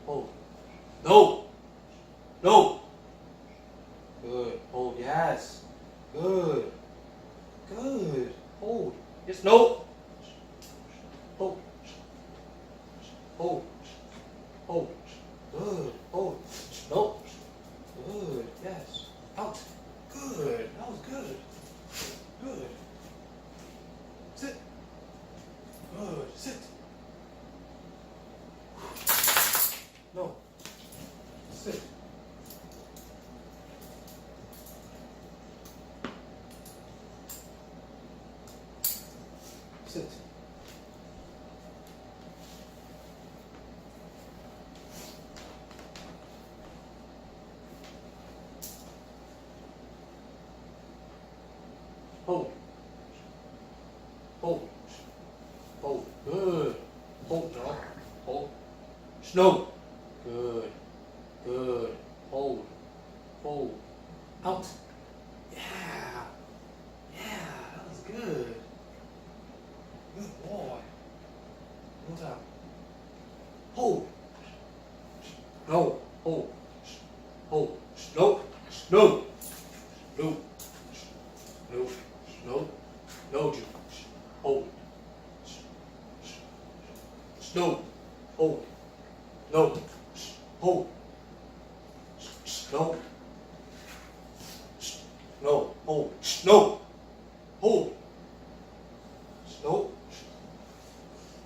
Hold. No. No. Good. Hold. Yes. Good. Good. Hold. Yes. No. Hold. Hold. Hold. Good. Hold. No. Good. Yes. Out. Good. That was good. Good. Sit. Good. Sit. No. Sit. Sit. Hold. Hold. Hold. Good. Hold now. Hold. Snow. Good. Good. Hold. Hold. Out. Yeah. Yeah. That was good. Good boy. One time. Hold. No. Hold. Hold. No. No. No. No. No. No, Jude. Hold. No. Hold. No. Hold. No. No. Hold. No. Hold. No.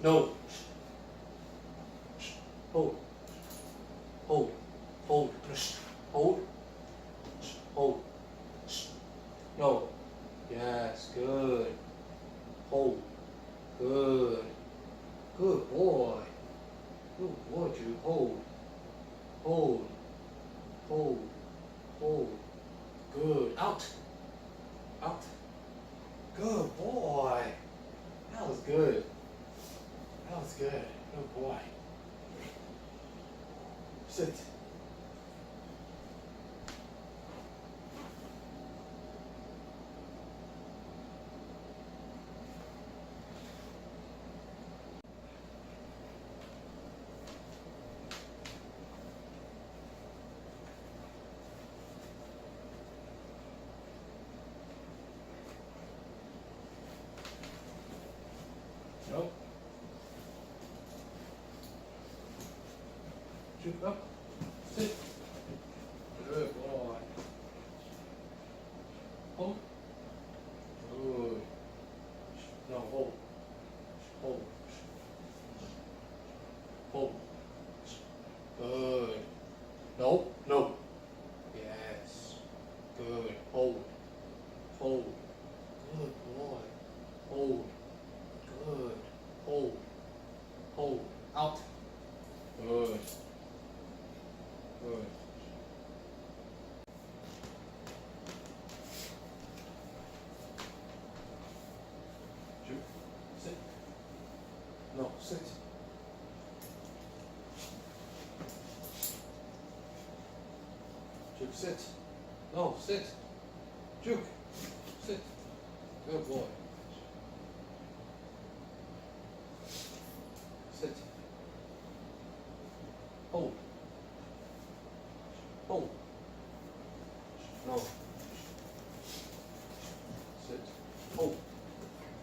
No. Hold. Hold. Hold. Hold. Hold. No. Yes. Good. Hold. Good. Good boy. Good boy, Jude. Hold. Hold. Hold. Hold. Good. Out. Out. Good boy. That was good. That was good. Good boy. Sit. No. Shoot up. Sit. Good boy. Hold. Good. No, hold. Hold. Hold. Good. No. No. Yes. Good. Hold. Hold. Good boy. Hold. Good. Hold. Hold. Out. Good. Good. Shoot. Sit. No, sit. Juke, sit. No, sit. Juke. Sit. Good boy. Sit. Hold. Hold. No. Sit. Hold.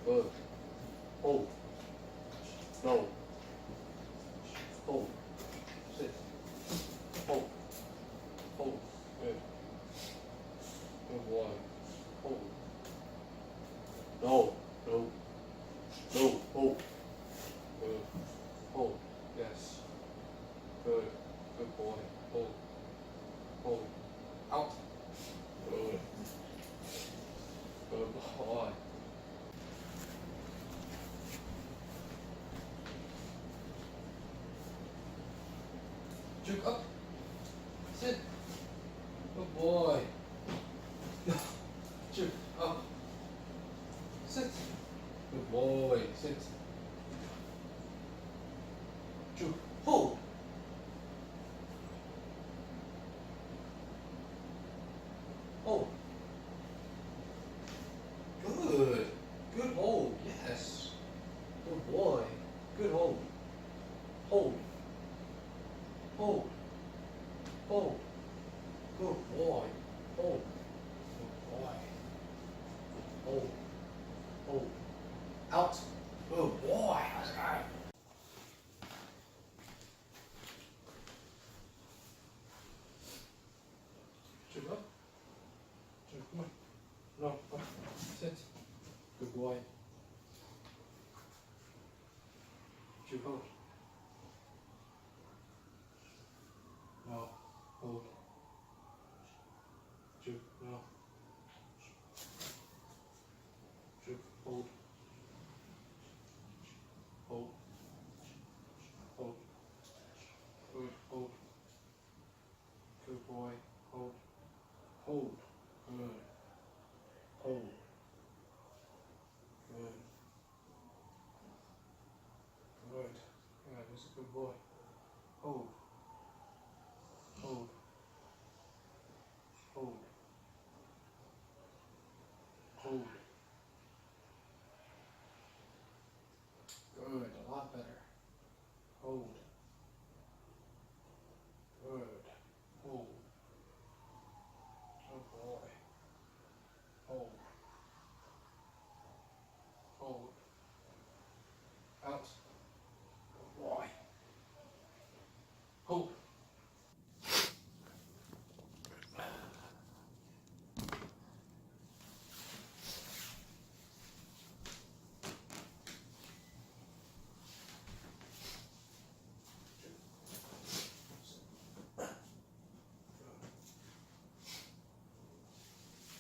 Good. Hold. No. Hold. Sit. Hold. Hold. Good. Good boy. Hold. No. No. No. Hold. Good. Hold. Yes. Good. Good boy. Hold. Hold. Out. Good. Good boy. Juke up. Sit. Good boy. Juke up. Sit. Good boy. Sit. Juke. Hold. Hold. Good. Good hold. Yes. Good boy. Good hold. Hold. Hold. Hold. Good boy. Hold. Good boy. Hold. Hold. Out. Good boy. That's right. Chin up. Chin, come on. No, up. Sit. Good boy. Chin, hold. No. Hold. Chin, no. Chin, hold. Hold. Hold. Good. Hold. Good boy. Hold. Hold. Good. Hold. Good. Good. Yeah, that's a good boy. Hold. Hold. Hold. Hold. Good. A lot better. Hold. Good. Hold. Good boy. Hold. Hold. Out. Good boy. Hold.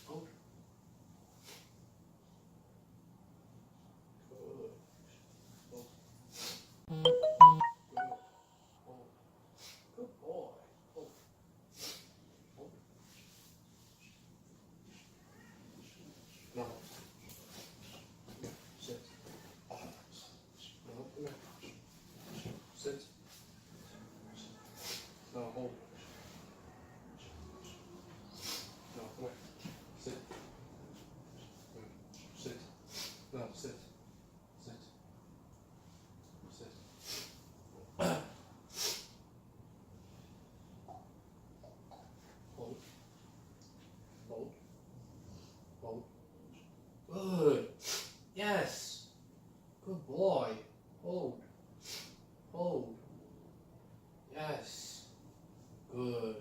Hold. Good. Hold. Good. Hold. Good boy. Hold. Hold. No. Yeah. Sit. No. Yeah. Sit. No. Hold. No. Come on. Sit. Sit. No. Sit. Sit. Sit. Hold. Hold. Hold. Good. Yes. Good boy. Hold. Hold. Yes. Good.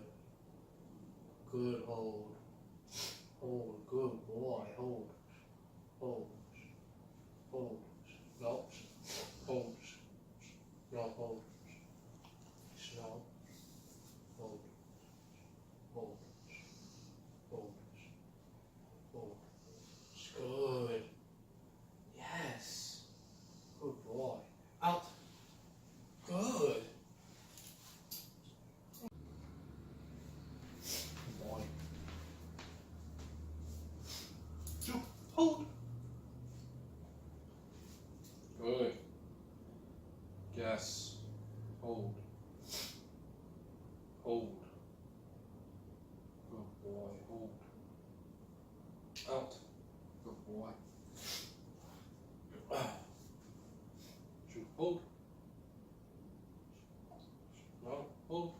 Good hold. Hold. Good boy. Hold. Hold. Hold. No. Hold. No. Hold. No. Hold. Hold. Hold. Hold. Good. Yes. Good boy. Out. Good. Good boy. Two. Hold. Good. Yes. Hold. Hold. Good boy. Hold. Out. Good boy. Two. Hold. No. Hold.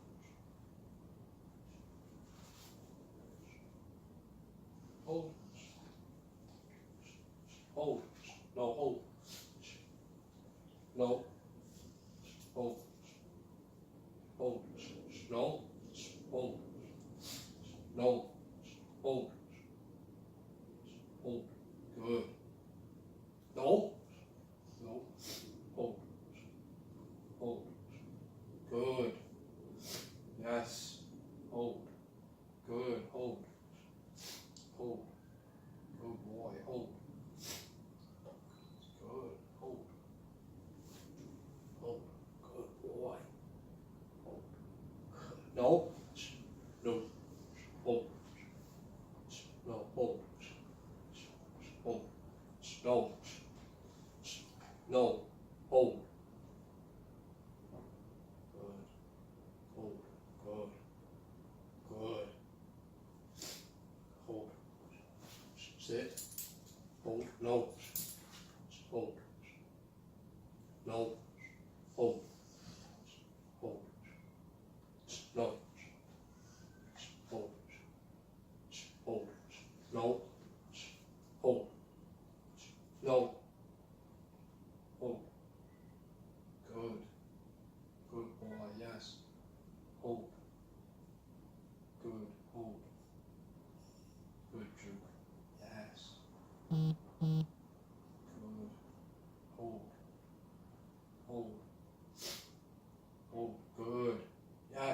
Hold. Hold. No. Hold. No. Hold. Hold. No. Hold. No. Hold. Hold. Good. No. No. Hold. Hold. Good. Yes. Hold. Good. Hold. Hold. Good boy. Hold. Good. Hold. Hold. Good boy. Hold. No. No. Hold. No. Hold. Hold. No. No. Hold. Good. Hold. Good. Good. Hold. Sit. Hold. No. Hold. No. Hold. Hold.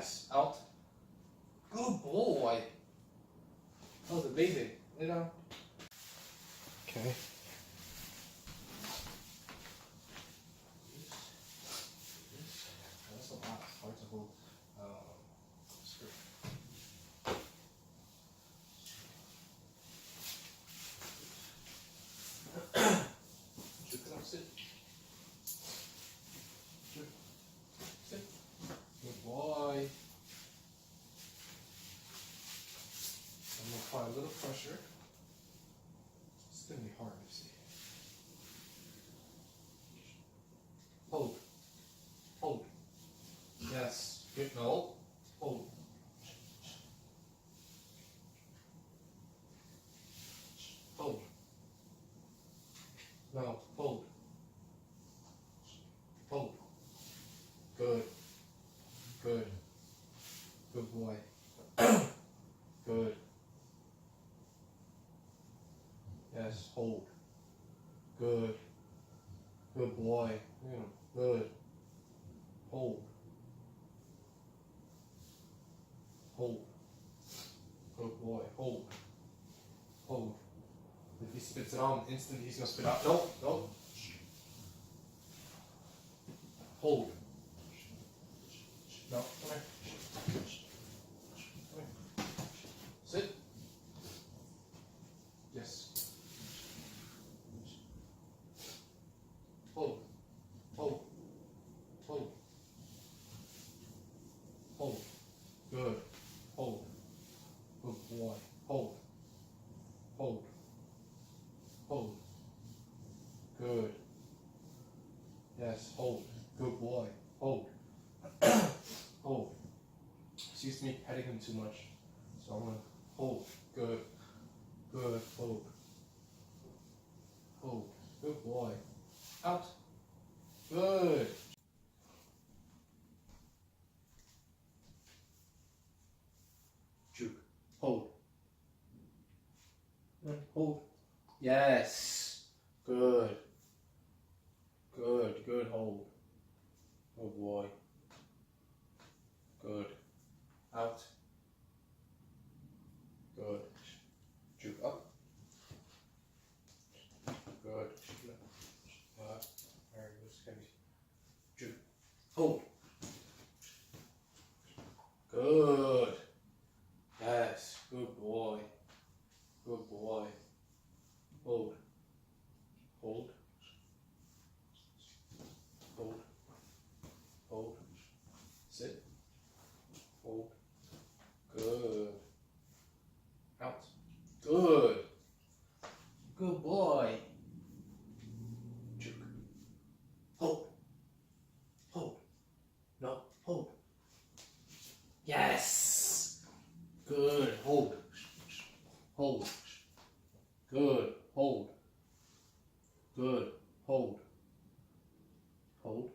Yes. Out. Good boy. That was amazing. Lay down. Okay. That's a lot. It's hard to hold. Screw. Sit. Sit. Good boy. I'm going to apply a little pressure. It's going to be hard to see. Hold. Hold. Yes. Good. No. Hold. Hold. No. Hold. Hold. Good. Good. Good boy. Good. Yes. Hold. Good. Good boy. Yeah. Good. Hold. Hold. Good boy. Hold. Hold. If he spits it out instantly, he's gonna spit out. No, no. Hold. No, come here. Come here. Sit. Yes. Hold. Hold. Hold. Hold. Good. Hold. Good boy. Hold. Hold. Hold. Good. Yes, hold. Good boy. Hold. Hold. Excuse me petting him too much. So I'm gonna hold. Good. Good. Hold. Hold. Good boy. Out. Good. Juke. Hold. Hold. Yes. Good. Good. Good hold. Good boy. Good. Out. Good. Juke up. Good. Alright, this can be. Juke. Hold. Good. Yes. Good boy. Good boy. Hold. Hold. Hold. Hold. Sit. Hold. Good. Out. Good. Good boy. Juke. Hold. Hold. No. Hold. Yes. Good. Hold. Hold. Good. Hold. Good. Hold. Hold.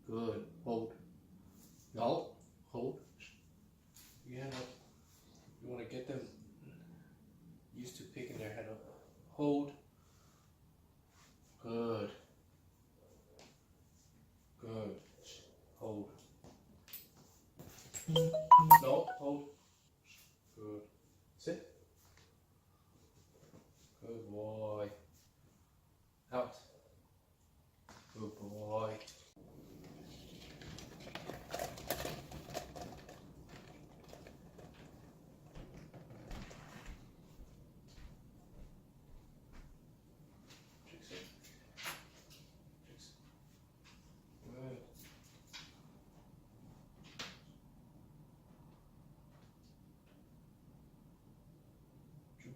Good. Hold. No. Hold. Yeah. You want to get them used to picking their head up. Hold. Good. Good. Hold. No. Hold. Good. Sit. Good boy. Out. Good boy. Fix it. Fix it. Good.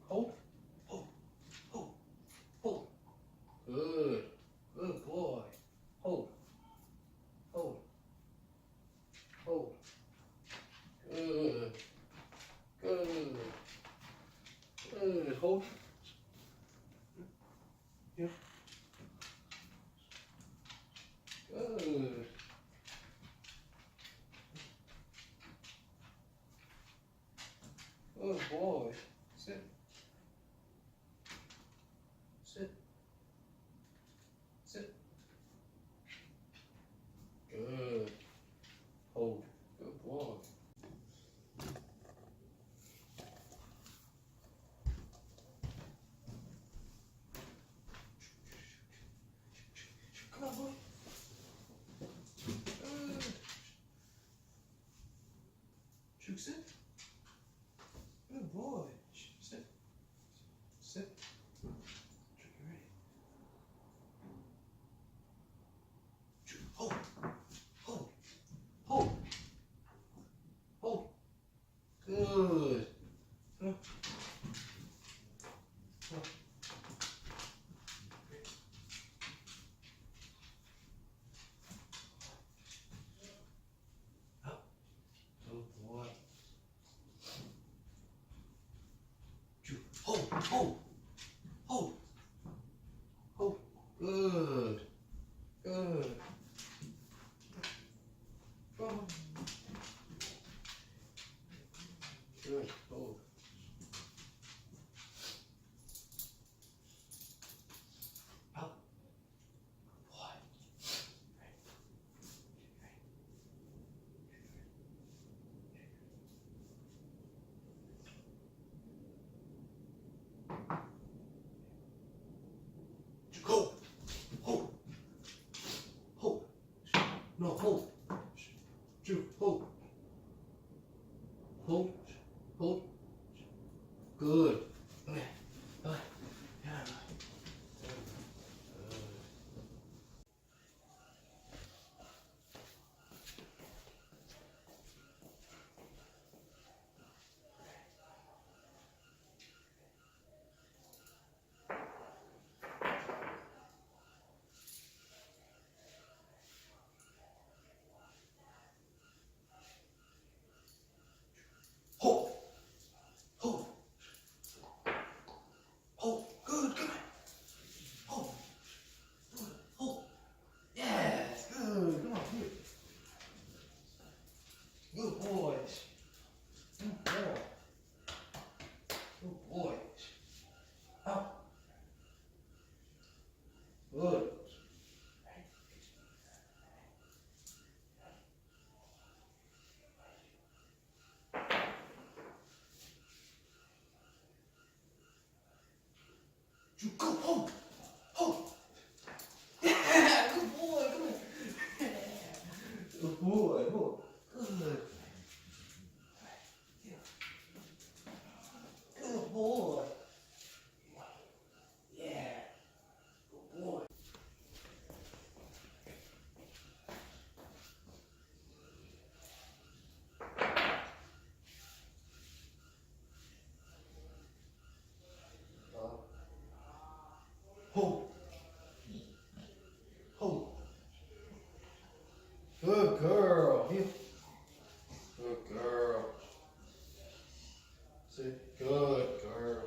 Hold. Hold. Hold. Hold. Good. Good boy. Hold. Hold. Hold. Good. Good. Good. Hold. Yeah. Good. Good boy. Sit. Sit. Sit. Good. Hold. Good boy. Juke, sit. Good boy. Sit. Sit. Juke, you ready? Juke, hold. Hold. Hold. Hold. Good. Huh. Huh. Up. Good boy. Juke, hold. Hold. Hold. Hold. Good. Good. Go. Good. Hold. Up. Boy. Go. Hold. Hold. No, hold. Juke, hold. Hold. Hold. Good. Okay. Okay. Yeah. Hold. Hold. Hold. Good. Come on. Hold. Good. Hold. Yes. Good. Come on. Here. Good boys. Good boy. Good boys. Up. Good. You go. Hold. Hold. Yeah. Good boy. Come on. Good boy. Hold. Good. Yeah. Good boy. Yeah. Good boy. Hold. Hold. Good girl. Here. Good girl. Sit. Good girl.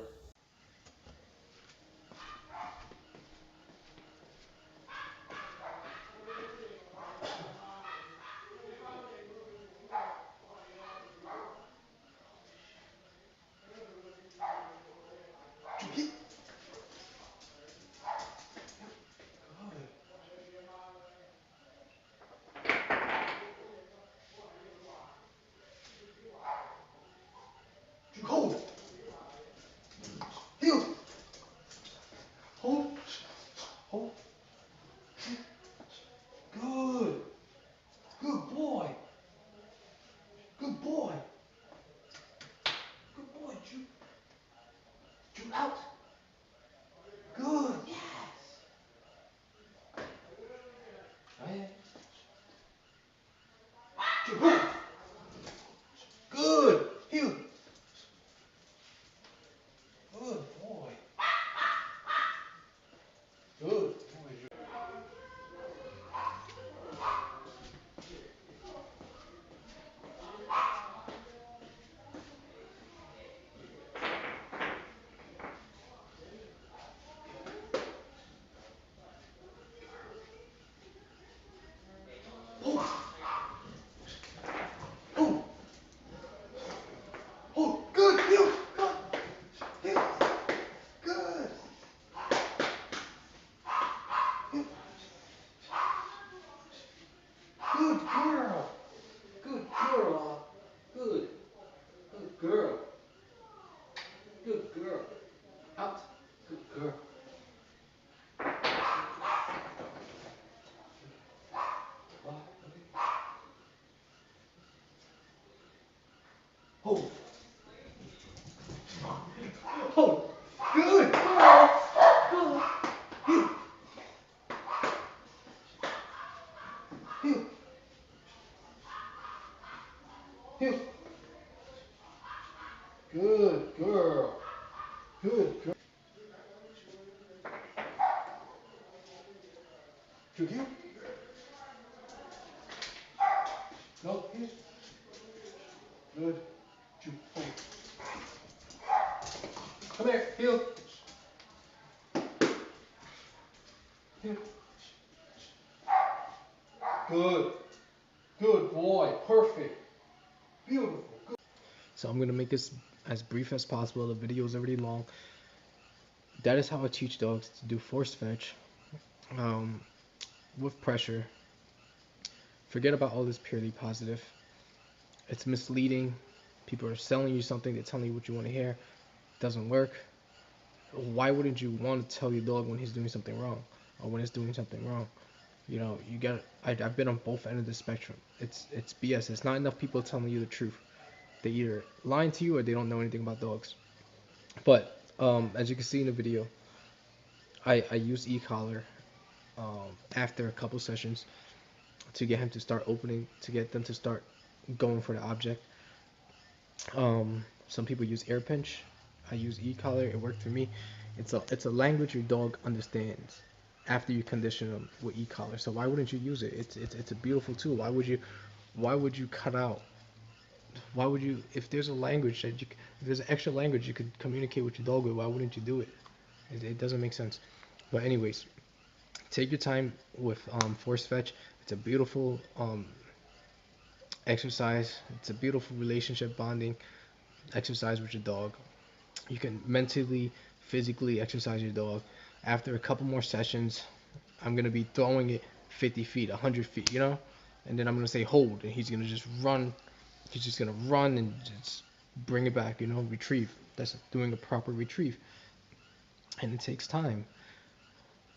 Good. Hold. Heel. Hold. Hold. Good. Good boy. Good boy. Good boy. Juke. Juke out. Good. Yes. Right. Juke. Hold. Good. Heel. Good boy. Good boy. Hold. Hold. Good girl. Good. Heel. Heel. Heel. Good girl. Good girl. To heel. No, heel. Good. To hold. Come here. Heel. Heel. Good. Good boy. Perfect. Beautiful. Good. So I'm gonna make this as brief as possible. The video is already long. That is how I teach dogs to do force fetch with pressure. Forget about all this purely positive. It's misleading. People are selling you something. They're telling you what you want to hear. It doesn't work. Why wouldn't you want to tell your dog when he's doing something wrong or when it's doing something wrong? You know, you got. I've been on both ends of the spectrum. It's BS. It's not enough people telling you the truth. They either lying to you or they don't know anything about dogs. But as you can see in the video, I use e-collar after a couple sessions to get him to start opening, to get them to start going for the object. Some people use air pinch. I use e-collar. It worked for me. It's a language your dog understands after you condition them with e-collar. So why wouldn't you use it? It's a beautiful tool. Why would you cut out? Why would you, if there's a language that if there's an extra language you could communicate with your dog with, why wouldn't you do it? It doesn't make sense. But anyways, take your time with force fetch. It's a beautiful exercise. It's a beautiful relationship bonding exercise with your dog. You can mentally, physically exercise your dog. After a couple more sessions, I'm gonna be throwing it 50 feet, 100 feet, and then I'm gonna say hold, and he's gonna just run. He's just gonna run and just bring it back, retrieve. That's doing a proper retrieve, and it takes time.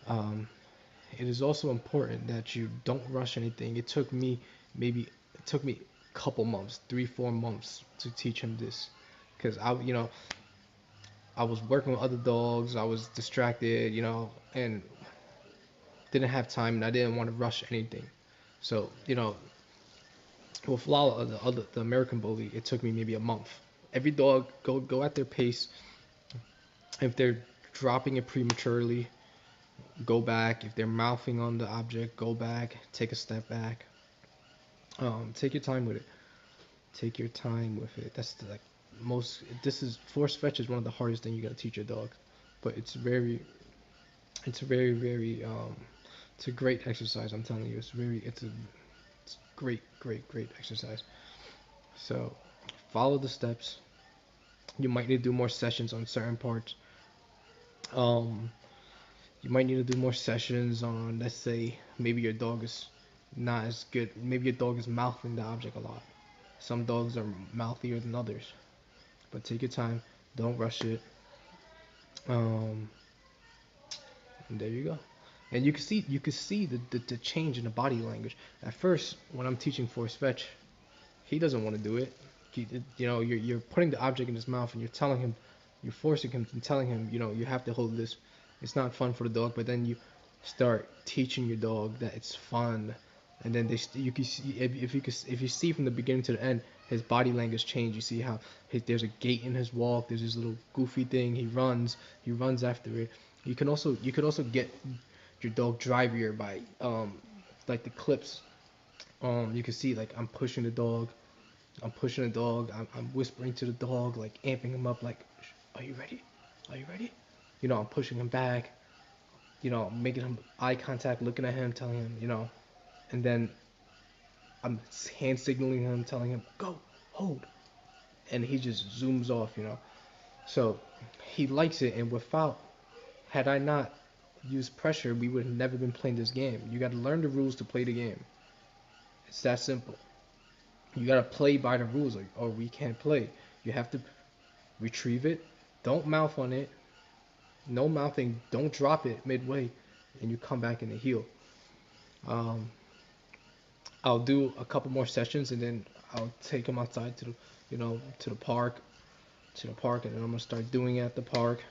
It is also important that you don't rush anything. It took me a couple months, 3-4 months to teach him this, because I was working with other dogs. I was distracted, and didn't have time, and I didn't want to rush anything. So with Lala, the American Bully, it took me maybe a month. Every dog go at their pace. If they're dropping it prematurely, go back. If they're mouthing on the object, go back. Take a step back. Take your time with it. Take your time with it. That's like force fetch is one of the hardest things you gotta teach your dog, but it's very it's a great exercise. I'm telling you, it's a great exercise. So follow the steps. You might need to do more sessions on certain parts. You might need to do more sessions on, let's say, maybe your dog is not as good. Maybe your dog is mouthing the object a lot. Some dogs are mouthier than others. But take your time. Don't rush it. And there you go. And you can see the change in the body language. At first, when I'm teaching force fetch, he doesn't want to do it. You're putting the object in his mouth and you're forcing him and telling him, you have to hold this. It's not fun for the dog, but then you start teaching your dog that it's fun, and then you can see if you see from the beginning to the end, his body language change. You see how there's a gait in his walk. There's this little goofy thing. He runs after it. You could also get your dog driverier by like the clips. You can see like I'm pushing the dog. I'm whispering to the dog, like amping him up, like, are you ready? Are you ready? I'm pushing him back, making him eye contact, looking at him, telling him, and then I'm hand signaling him, telling him, go, hold. And he just zooms off, So he likes it, and had I not used pressure, we would have never been playing this game. You got to learn the rules to play the game. It's that simple. You got to play by the rules, or we can't play. You have to retrieve it. Don't mouth on it. No mouthing. Don't drop it midway, and you come back in the heel. I'll do a couple more sessions, and then I'll take him outside to the, to the park, and then I'm gonna start doing it at the park,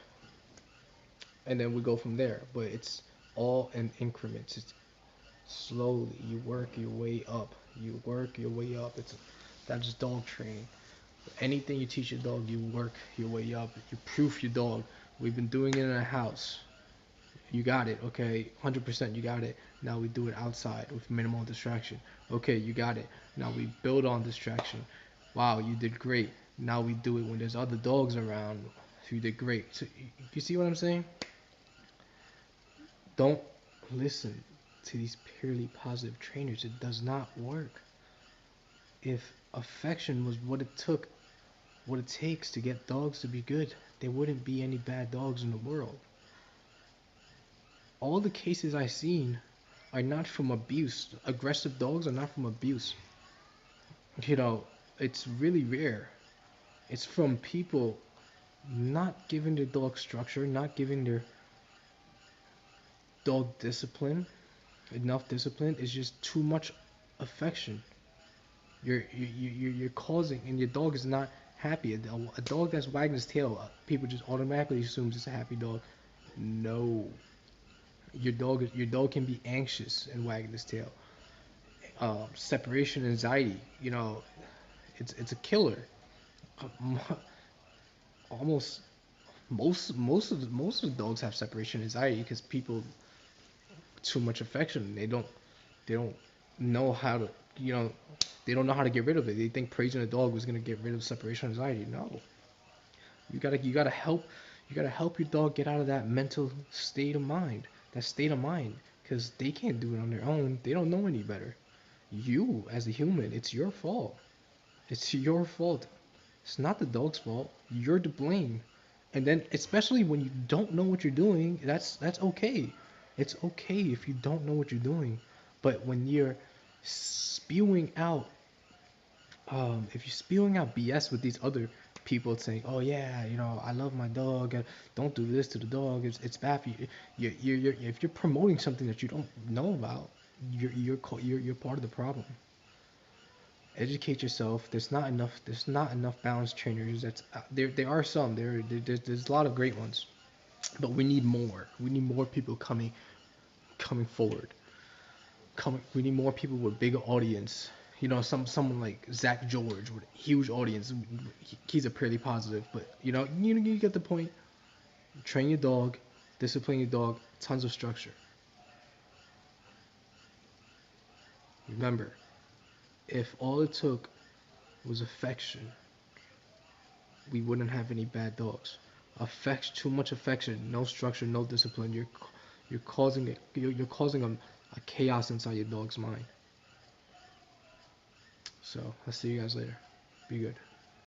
and then we go from there. But it's all in increments. It's slowly. You work your way up. You work your way up. That's dog training. Anything you teach your dog, you work your way up. You proof your dog. We've been doing it in a house. You got it, okay? 100% you got it. Now we do it outside with minimal distraction. Okay, you got it. Now we build on distraction. Wow, you did great. Now we do it when there's other dogs around. You did great. So you see what I'm saying? Don't listen to these purely positive trainers. It does not work. If affection was what it takes to get dogs to be good, there wouldn't be any bad dogs in the world. All the cases I've seen are not from abuse. Aggressive dogs are not from abuse. You know, it's really rare. It's from people not giving their dog structure, not giving their dog discipline, enough discipline. It's just too much affection. You're causing, and your dog is not happy. A dog that's wagging his tail, people just automatically assumes it's a happy dog. No, your dog can be anxious and wagging his tail. Separation anxiety, it's a killer. Almost most of the dogs have separation anxiety because people too much affection. They don't know how to you know they don't know how to get rid of it. They think praising a dog was gonna get rid of separation anxiety. No, you gotta help your dog get out of that mental state of mind, because they can't do it on their own. They don't know any better. You as a human, it's your fault. It's your fault. It's not the dog's fault. You're to blame. And then, especially when you don't know what you're doing, that's okay. It's okay if you don't know what you're doing. But when you're spewing out, if you're spewing out BS with these other people saying, "Oh yeah, I love my dog. Don't do this to the dog. It's bad for you." If you're promoting something that you don't know about, you're part of the problem. Educate yourself. There's not enough balanced trainers. There are some. There's a lot of great ones, but we need more. We need more people coming forward. We need more people with bigger audience. Someone like Zach George with a huge audience. He's a pretty positive, but you get the point. Train your dog, discipline your dog, tons of structure. Remember, if all it took was affection, we wouldn't have any bad dogs. Too much affection, no structure, no discipline. You're causing a chaos inside your dog's mind. So I'll see you guys later. Be good.